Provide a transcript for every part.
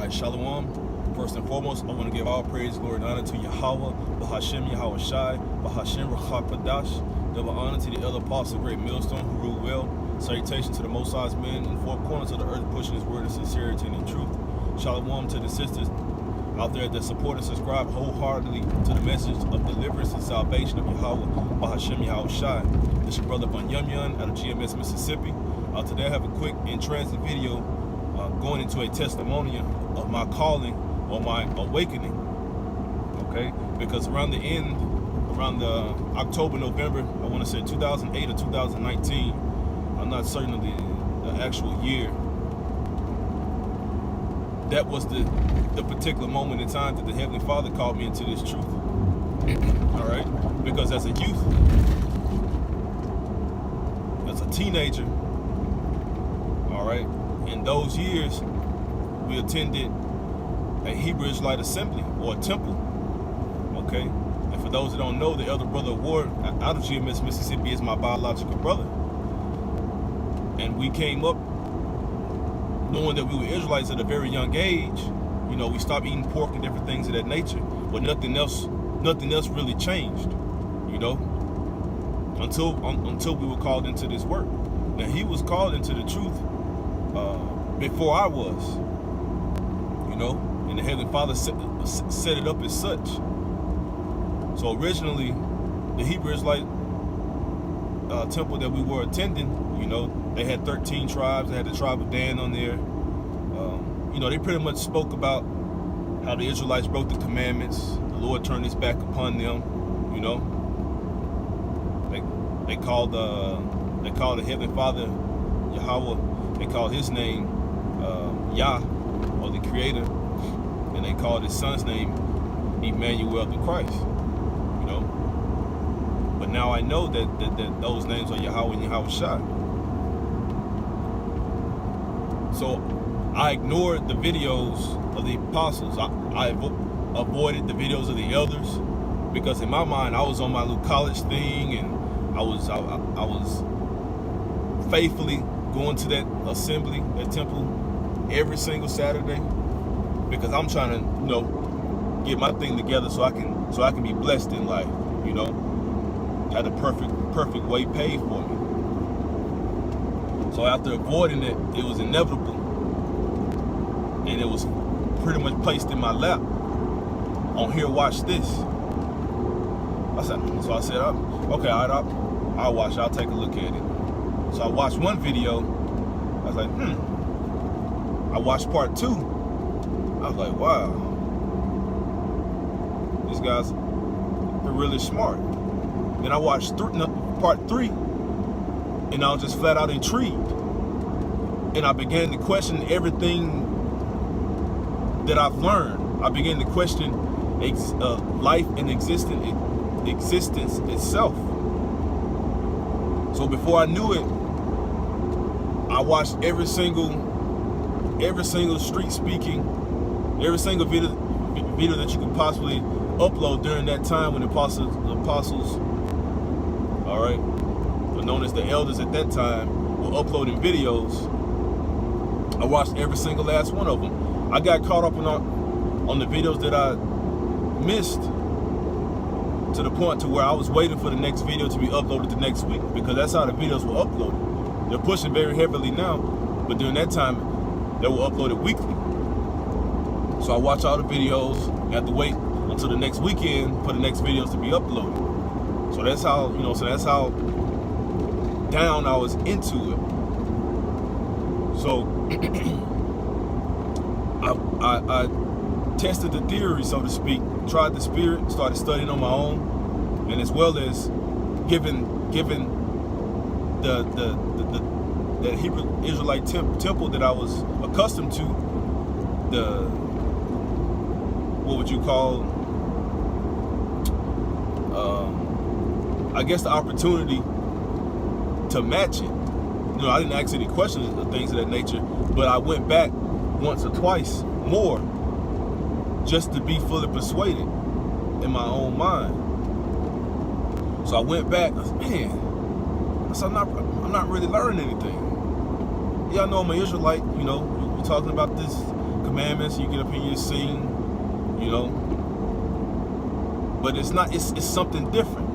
Alright, Shalom. First and foremost, I want to give all praise, glory, and honor to Yahweh, Bahashem Yahweh Shai, Bahashem Rachapadash. Double honor to the elder apostle, great millstone who ruled well. Salutation to the Most High's men in four corners of the earth, pushing his word in sincerity and in truth. Shalom to the sisters out there that support and subscribe wholeheartedly to the message of deliverance and salvation of Yahweh, Bahashem Yahweh Shai. This is your brother Bunyumyun out of GMS, Mississippi. Today I have a quick in-transit video going into a testimonial of my calling or my awakening, okay? Because around the October, November, I want to say 2008 or 2019, I'm not certain of the actual year, that was the particular moment in time that the Heavenly Father called me into this truth, all right? Because as a youth, as a teenager, all right, in those years, we attended a Hebrew Israelite assembly or a temple, okay? And for those that don't know, the elder brother Ward out of GMS, Mississippi is my biological brother. And we came up knowing that we were Israelites at a very young age. You know, we stopped eating pork and different things of that nature, but nothing else really changed, you know, until we were called into this work. Now, he was called into the truth before I was, you know, and the Heavenly Father set it up as such. So originally, the Hebrew Israelite temple that we were attending, you know, they had 13 tribes. They had the tribe of Dan on there. You know, they pretty much spoke about how the Israelites broke the commandments. The Lord turned his back upon them. You know, they called the Heavenly Father Yahweh. They called his name Yah, or the Creator, and they called his son's name Emmanuel, the Christ. You know, but now I know that those names are Yahweh and Yahweh Shai. So I ignored the videos of the apostles. I avoided the videos of the elders because in my mind I was on my little college thing, and I was faithfully going to that assembly, that temple, every single Saturday, because I'm trying to, you know, get my thing together so I can be blessed in life, you know, had the perfect way paid for me. So after avoiding it, it was inevitable, and it was pretty much placed in my lap. On here, watch this. So I said, okay, I'll watch it. I'll take a look at it. So I watched one video. I was like, I watched part 2. I was like, wow, these guys are really smart. Then I watched part 3, and I was just flat out intrigued. And I began to question everything that I've learned. I began to question life and existence itself. So before I knew it, I watched every single street speaking, every single video that you could possibly upload during that time when the apostles, all right, were known as the elders at that time, were uploading videos. I watched every single last one of them. I got caught up on the videos that I missed, to the point to where I was waiting for the next video to be uploaded the next week, because that's how the videos were uploaded. They're pushing very heavily now, but during that time, they were uploaded weekly. So I watch all the videos, and have to wait until the next weekend for the next videos to be uploaded. So that's how, you know, that's how down I was into it. So I tested the theory, so to speak, tried the spirit, started studying on my own, and as well as given the Hebrew Israelite temple that I was accustomed to, what would you call, I guess the opportunity to match it. You know, I didn't ask any questions or things of that nature, but I went back once or twice more just to be fully persuaded in my own mind. So I went back, I said, man, I said, I'm not really learning anything. Yeah, I know I'm an Israelite, you know, we're talking about this Commandments, you get up here, you sing, you know. But it's not, it's something different.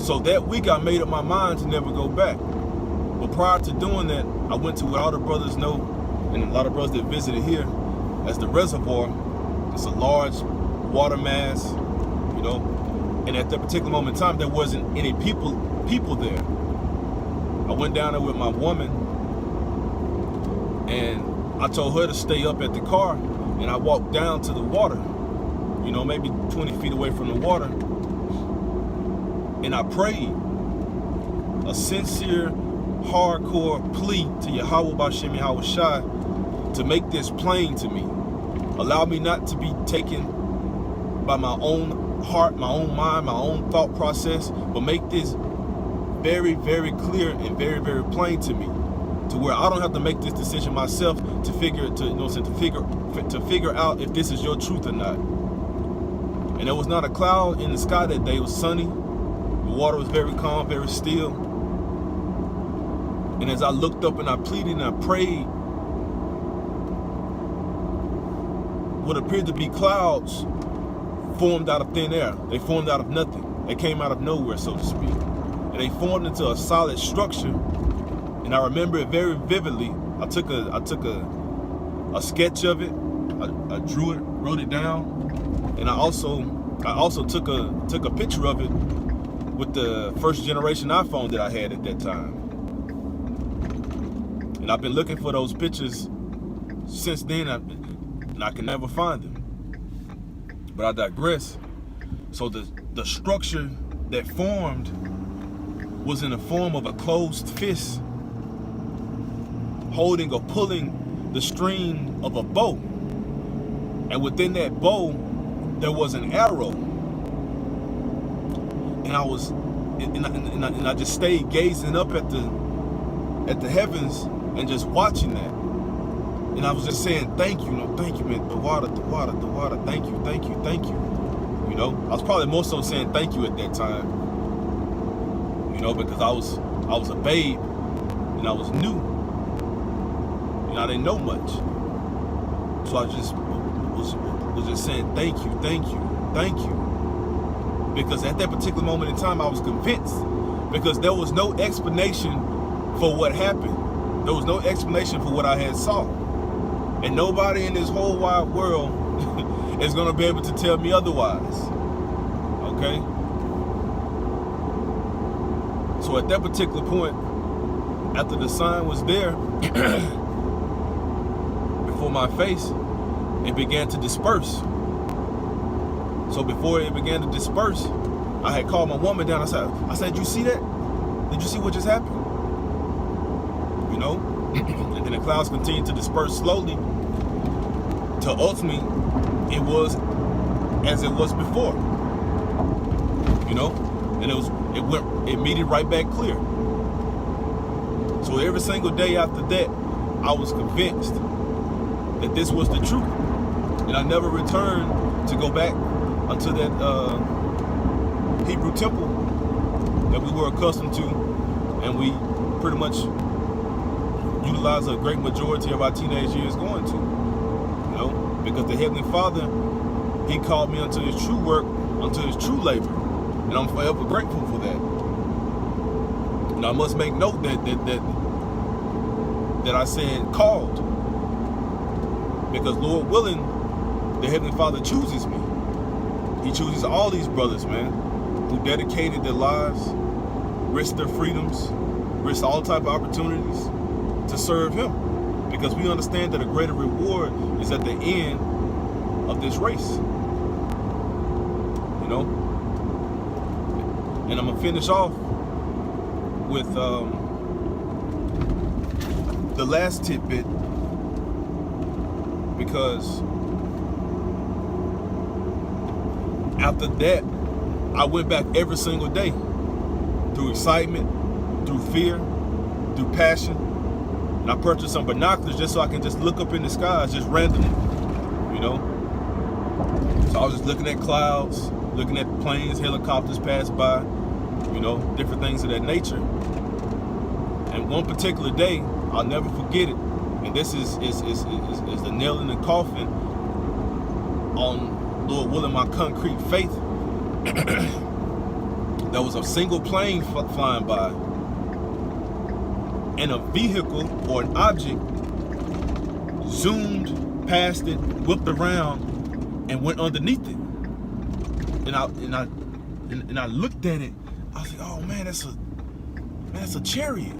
So that week I made up my mind to never go back. But prior to doing that, I went to what all the brothers know, and a lot of brothers that visited here, as the reservoir. It's a large water mass, you know. And at that particular moment in time, there wasn't any people there. I went down there with my woman, and I told her to stay up at the car, and I walked down to the water, you know, maybe 20 feet away from the water, and I prayed a sincere, hardcore plea to Yahweh Bashem Yahweh Shai to make this plain to me. Allow me not to be taken by my own heart, my own mind, my own thought process, but make this very, very clear and very, very plain to me, to where I don't have to make this decision myself to figure out if this is your truth or not. And there was not a cloud in the sky that day. It was sunny. The water was very calm, very still. And as I looked up and I pleaded and I prayed, what appeared to be clouds formed out of thin air. They formed out of nothing. They came out of nowhere, so to speak. And they formed into a solid structure. And I remember it very vividly. I took a sketch of it. I drew it, wrote it down, and I also took a picture of it with the first generation iPhone that I had at that time. And I've been looking for those pictures since then, and I can never find them. But I digress. So the structure that formed was in the form of a closed fist holding or pulling the string of a bow. And within that bow, there was an arrow. And I just stayed gazing up at the heavens and just watching that. And I was just saying, thank you, thank you, man. The water, thank you, thank you, thank you. You know, I was probably more so saying thank you at that time. You know, because I was a babe and I was new. And I didn't know much. So I just was just saying thank you, thank you, thank you. Because at that particular moment in time, I was convinced, because there was no explanation for what happened. There was no explanation for what I had saw. And nobody in this whole wide world is going to be able to tell me otherwise. Okay? So at that particular point, after the sign was there before my face, it began to disperse. So before it began to disperse, I had called my woman down. I said, did you see that? Did you see what just happened? You know? And then the clouds continued to disperse slowly till ultimately it was as it was before. You know? And it made it right back clear. So every single day after that, I was convinced that this was the truth. And I never returned to go back unto that Hebrew temple that we were accustomed to, and we pretty much utilize a great majority of our teenage years going to. You know, because the Heavenly Father, He called me unto His true work, unto His true labor, and I'm forever grateful for that. And I must make note that I said called, because Lord willing, the Heavenly Father chooses me. He chooses all these brothers, man, who dedicated their lives, risked their freedoms, risked all type of opportunities to serve Him. Because we understand that a greater reward is at the end of this race. You know? And I'm going to finish off with the last tidbit, because after that, I went back every single day, through excitement, through fear, through passion. And I purchased some binoculars just so I can just look up in the skies just randomly, you know? So I was just looking at clouds, looking at planes, helicopters pass by, you know, different things of that nature. And one particular day, I'll never forget it, And this is the nail in the coffin on Lord willing my concrete faith. There was a single plane flying by, and a vehicle or an object zoomed past it, whipped around, and went underneath it. And I looked at it. I was like, oh man, that's a chariot.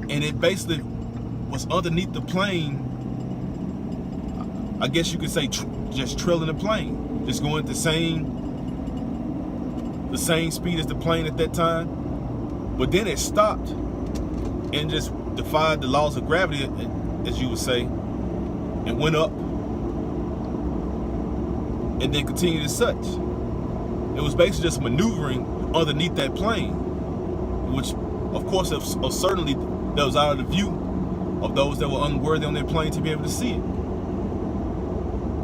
And it basically was underneath the plane. I guess you could say just trailing the plane, just going at the same speed as the plane at that time. But then it stopped and just defied the laws of gravity, as you would say, and went up and then continued as such. It was basically just maneuvering underneath that plane, which of course certainly that was out of the view of those that were unworthy on their plane to be able to see it.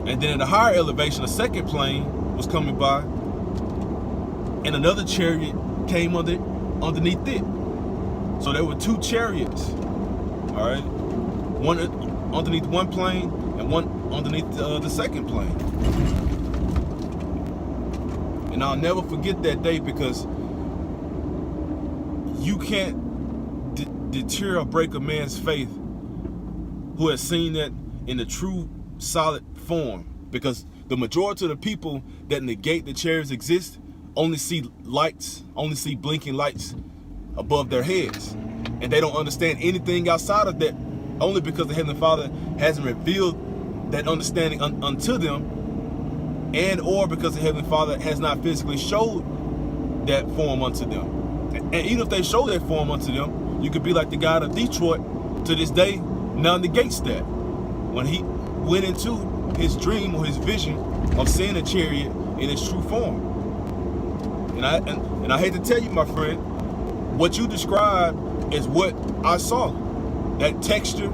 And then at a higher elevation, a second plane was coming by, and another chariot came underneath it. So there were two chariots, all right? One underneath one plane and one underneath the second plane. And I'll never forget that day, because you can't deter or break a man's faith who has seen that in the true solid form, because the majority of the people that negate the chariots exist only see lights, only see blinking lights above their heads, and they don't understand anything outside of that, only because the Heavenly Father hasn't revealed that understanding unto them, and or because the Heavenly Father has not physically showed that form unto them. And even if they show that form unto them, you could be like the God of Detroit to this day now negates that, when he went into his dream or his vision of seeing a chariot in its true form. And I hate to tell you, my friend, what you described is what I saw. That texture,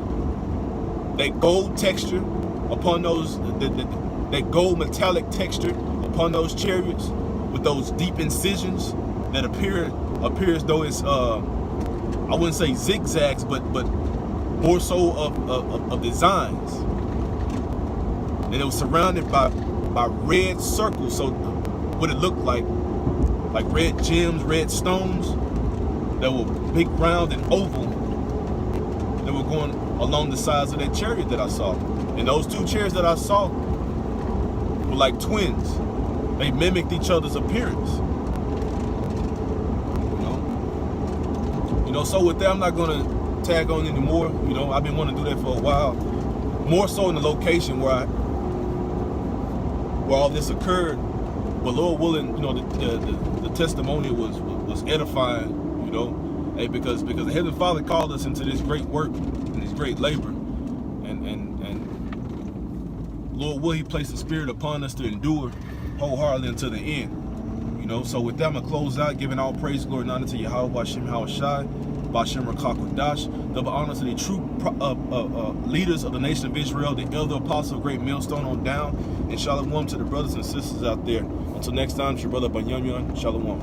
that gold texture upon those, that gold metallic texture upon those chariots with those deep incisions that appear as though it's I wouldn't say zigzags, but more so of designs. And it was surrounded by red circles, so what it looked like red gems, red stones that were big, round, and oval, that were going along the sides of that chariot that I saw. And those two chariots that I saw were like twins. They mimicked each other's appearance. You know, so with that, I'm not gonna tag on anymore. You know, I've been wanting to do that for a while. More so in the location where all this occurred. But Lord willing, you know, the testimony was edifying, you know, hey, because the Heavenly Father called us into this great work and this great labor, and Lord will He place the Spirit upon us to endure wholeheartedly until the end, you know. So with that, I'm gonna close out, giving all praise, glory, and honor to Yahweh, Bashem, Hawashai, Bashem, Rakakodash, double honor to the true leaders of the nation of Israel, the elder apostle, great millstone on down, and shalom to the brothers and sisters out there. Until next time, it's your brother Banyamyan. Shalom.